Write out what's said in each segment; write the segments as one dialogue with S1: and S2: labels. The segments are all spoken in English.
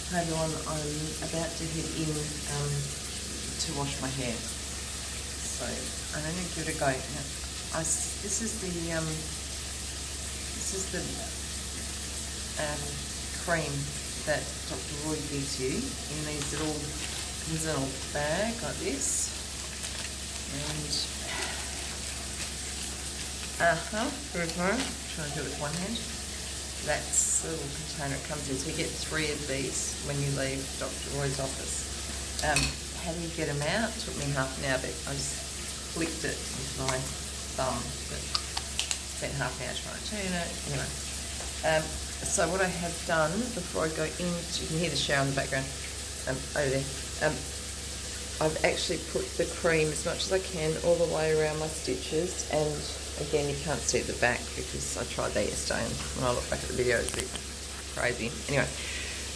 S1: Hi everyone, I'm about to head in to wash my hair. So I'm going to give it a go. Now, this is the cream that Dr. Roy gives you in these little bag like this. And good one. Trying to do it with one hand. That's the little container it comes in. So you get 3 of these when you leave Dr. Roy's office. How do you get them out? It took me half an hour, but I just flicked it with my thumb. But spent half an hour trying to turn it. Anyway, so what I have done before I go into, you can hear the shower in the background over there. I've actually put the cream as much as I can all the way around my stitches, and again, you can't see the back because I tried that yesterday, and when I look back at the video, it's a bit crazy. Anyway,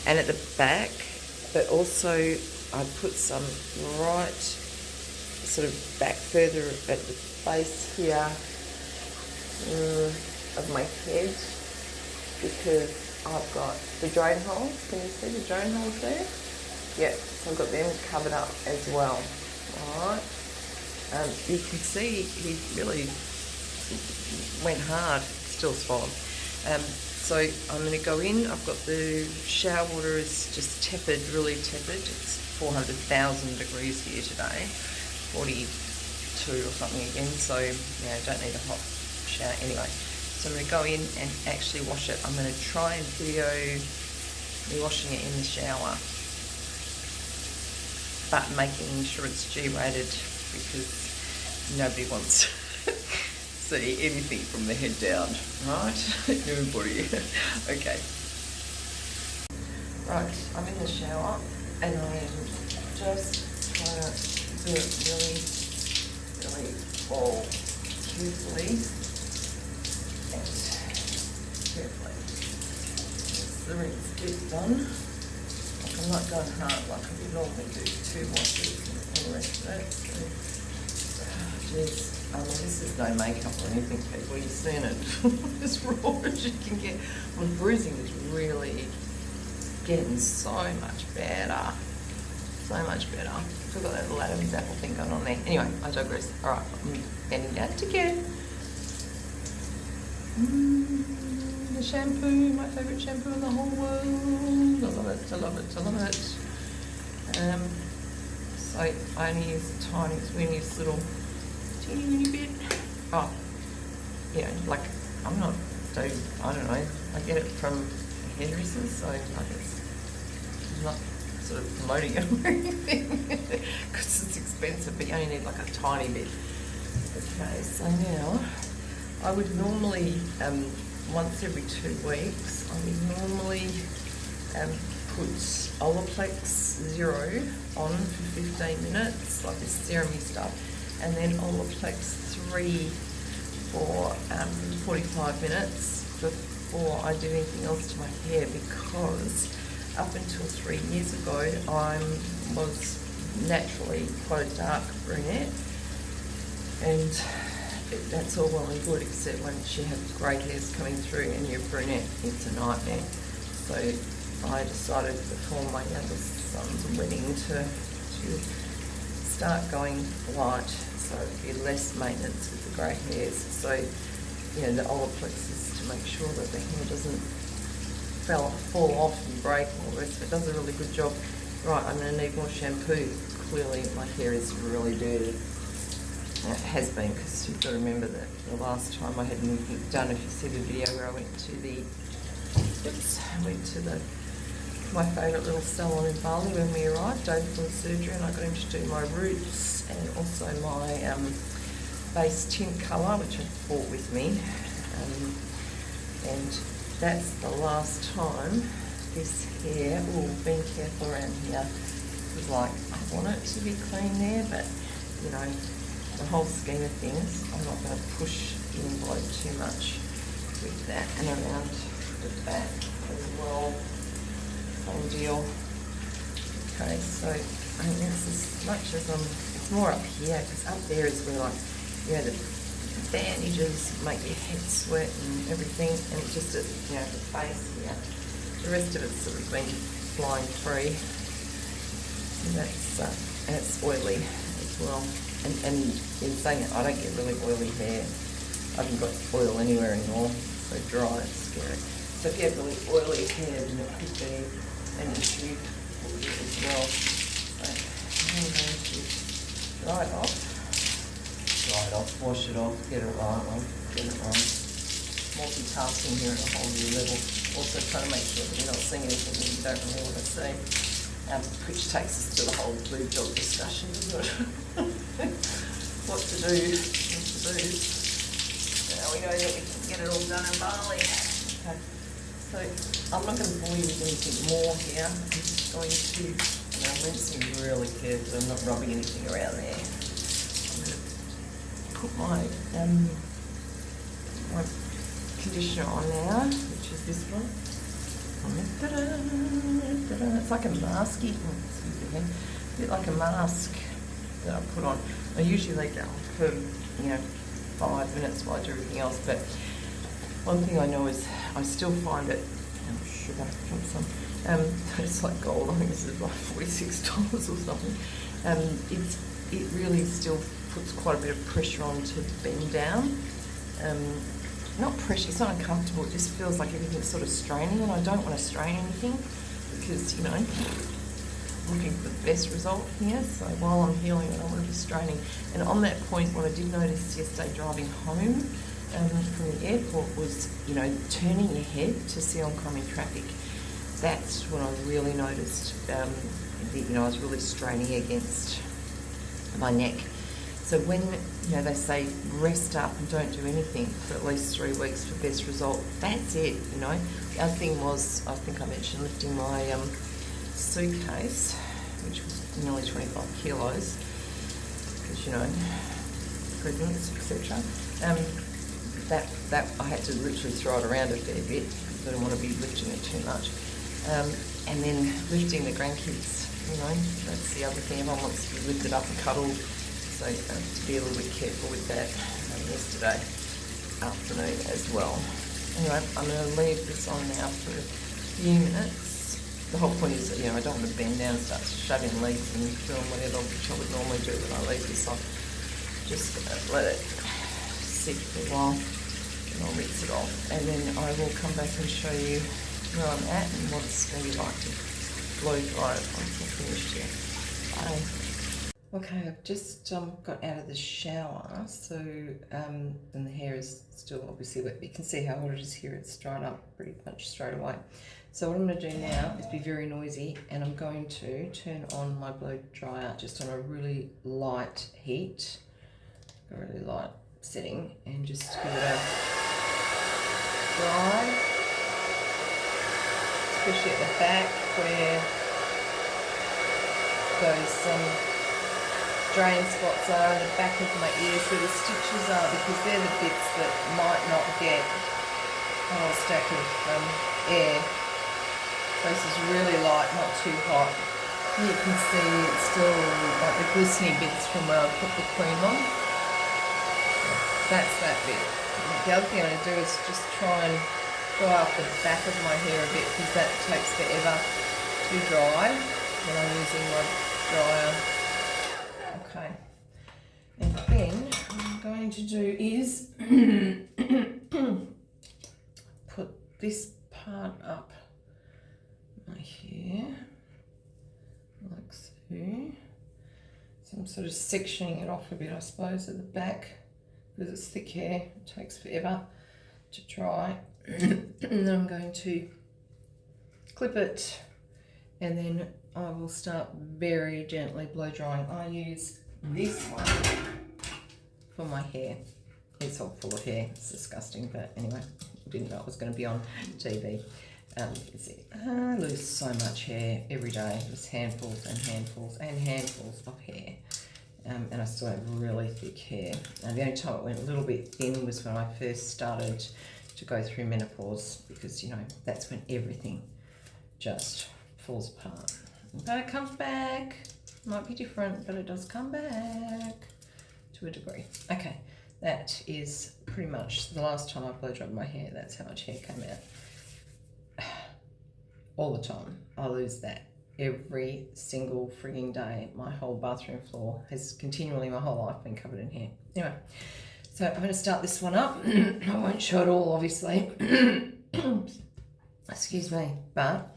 S1: and at the back, but also I put some right sort of back further at the base here of my head, because I've got the drain holes. Can you see the drain holes there? Yeah, so I've got them covered up as well. Alright. You can see he really went hard, still swollen. So I'm going to go in. I've got the shower water is just tepid, really tepid. It's 400,000 degrees here today, 42 or something again. So yeah, don't need a hot shower anyway. So I'm going to go in and actually wash it. I'm going to try and video me washing it in the shower, but making sure it's G-rated because nobody wants to see anything from the head down, right? Everybody. Okay. Right, I'm in the shower and I am just trying to do it really all carefully and carefully. That's the rinse bit done. I'm not going hard like I would normally do, 2 washes and all the rest of it. So, geez, I mean, this is no makeup or anything, people. You've seen it as raw as you can get. Well, the bruising is really getting so much better. So much better. I've got that little Adam's apple thing going on there. Anyway, I digress. Alright, I'm getting down to get the shampoo, my favourite shampoo in the whole world. I love it, I love it, I love it. So I only use the tiniest, weeniest little teeny bit. Oh, you know, like I'm not, so I don't know, I get it from hairdressers, so I guess I'm not sort of promoting it or anything because it's expensive, but you only need like a tiny bit. Okay, so now I would normally, once every 2 weeks, I would normally put Olaplex 0 on for 15 minutes, like this serum-y stuff, and then Olaplex 3 for 45 minutes before I do anything else to my hair, because up until 3 years ago I was naturally quite a dark brunette, and that's all well and good, except when you have grey hairs coming through and you're brunette, it's a nightmare. So I decided before my youngest son's wedding to start going light, so it'd be less maintenance with the grey hairs. So, you know, the Olaplex is to make sure that the hair doesn't fall off and break and all the rest of it. It does a really good job. Right, I'm going to need more shampoo. Clearly my hair is really dirty. It has been, because you've got to remember that the last time I had anything done, if you see the video where I went to my favourite little salon in Bali when we arrived, David from surgery, and I got him to do my roots and also my base tint colour, which I brought with me, and that's the last time this hair, being careful around here, was like, I want it to be clean there, but you know, the whole scheme of things, I'm not going to push the envelope too much with that, and around the back as well, same deal. Okay, so I think that's as much as it's more up here, because up there is where, like, you know, the bandages make your head sweat and everything, and it's just at, you know, the face here. The rest of it's sort of been flying free. And it's oily as well. And in saying that, I don't get really oily hair. I haven't got oil anywhere anymore. So dry, it's scary. So if you have really oily hair, then it could be an issue for you as well. So I'm going to dry it off, wash it off, get it right. Multitasking here at a whole new level. Also trying to make sure that you're not seeing anything that you don't really want to see. Which takes us to the whole boob job discussion, doesn't it? What to do. Now we know that we can get it all done in Bali. Okay. So I'm not going to bore you with anything more here. I'm just going to, I'm rinsing really carefully. I'm not rubbing anything around there. I'm going to put my conditioner on now, which is this one. It's like a masky, excuse me, a bit like a mask that I put on. I usually leave that on for 5 minutes while I do everything else, but one thing I know is I still find it, sugar from some, it's like gold, I think this is like $46 or something. It really still puts quite a bit of pressure on to bend down. Not pressure, it's not uncomfortable, it just feels like everything's sort of straining, and I don't want to strain anything because, looking for the best result here. So while I'm healing, I don't want to be straining. And on that point, what I did notice yesterday driving home from the airport was, turning your head to see oncoming traffic. That's when I really noticed, I was really straining against my neck. So when, they say rest up and don't do anything for at least 3 weeks for best result, that's it, The other thing was, I think I mentioned lifting my suitcase, which was nearly 25 kilos, because, prisons, etc. That I had to literally throw it around a fair bit because I didn't want to be lifting it too much. And then lifting the grandkids, that's the other thing. Everyone wants to be lifted up and cuddled. So to be a little bit careful with that yesterday afternoon as well. Anyway, I'm going to leave this on now for a few minutes. The whole point is that, I don't want to bend down and start shoving legs and doing whatever, which I would normally do when I leave this on. Just going to let it sit for a while and I'll rinse it off. And then I will come back and show you where I'm at and what it's going to be like to blow dry it once I'm finished here. Bye. Okay, I've just got out of the shower, so and the hair is still obviously wet, but you can see how hot it is here. It's dried up pretty much straight away. So what I'm going to do now is be very noisy, and I'm going to turn on my blow dryer just on a really light heat, a really light setting, and just give it a dry, especially at the back where those drain spots are in the back of my ears, where the stitches are, because they're the bits that might not get a whole stack of air. So this is really light, not too hot. And you can see it's still like the glistening bits from where I put the cream on. That's that bit. And the other thing I'm going to do is just try and dry up the back of my hair a bit, because that takes forever to dry when I'm using my dryer. Okay, and then what I'm going to do is put this part up my hair, like so. So I'm sort of sectioning it off a bit, I suppose, at the back, because it's thick hair, it takes forever to dry. And then I'm going to clip it, and then I will start very gently blow drying. I use this one for my hair. It's all full of hair, it's disgusting, but anyway, I didn't know it was going to be on TV. You can see, I lose so much hair every day, just handfuls and handfuls and handfuls of hair. And I still have really thick hair. And the only time it went a little bit thin was when I first started to go through menopause, because, that's when everything just falls apart. But it comes back. Might be different, but it does come back to a degree. Okay, that is pretty much the last time I blow dried my hair. That's how much hair came out. all the time. I lose that every single frigging day. My whole bathroom floor has continually, my whole life, been covered in hair. Anyway, so I'm going to start this one up. I won't show it all, obviously. Excuse me, but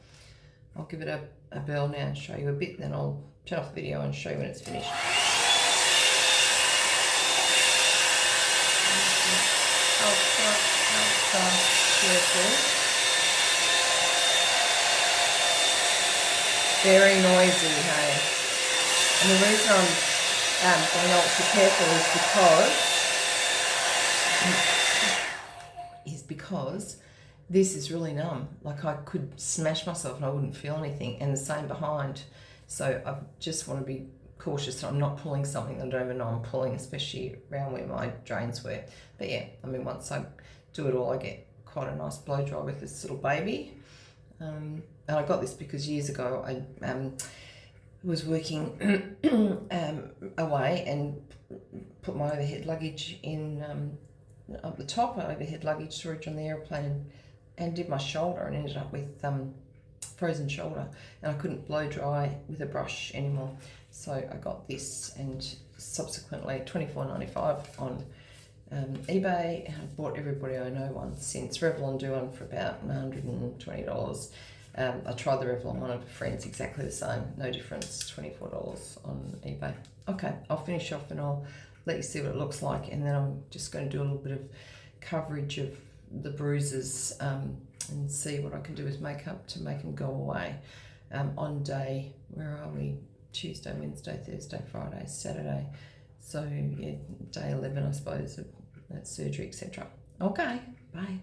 S1: I'll give it a burl now and show you a bit, then I'll turn off the video and show you when it's finished. Ultra careful. Very noisy, hey. And the reason I'm being ultra careful is because this is really numb. Like, I could smash myself and I wouldn't feel anything, and the same behind. So I just want to be cautious that I'm not pulling something that I don't even know I'm pulling, especially around where my drains were. But yeah, I mean, once I do it all, I get quite a nice blow dry with this little baby. And I got this because years ago I was working away and put my overhead luggage in up the top, overhead luggage storage on the airplane, and did my shoulder and ended up with frozen shoulder, and I couldn't blow dry with a brush anymore. So I got this, and subsequently $24.95 on eBay, and I've bought everybody I know one since. Revlon do one for about $120. I tried the Revlon one of a friend's, exactly the same, no difference, $24 on eBay. Okay, I'll finish off and I'll let you see what it looks like, and then I'm just going to do a little bit of coverage of the bruises and see what I can do with makeup to make them go away. On day, where are we? Tuesday, Wednesday, Thursday, Friday, Saturday. So yeah, day 11, I suppose, of that surgery, etc. Okay, bye.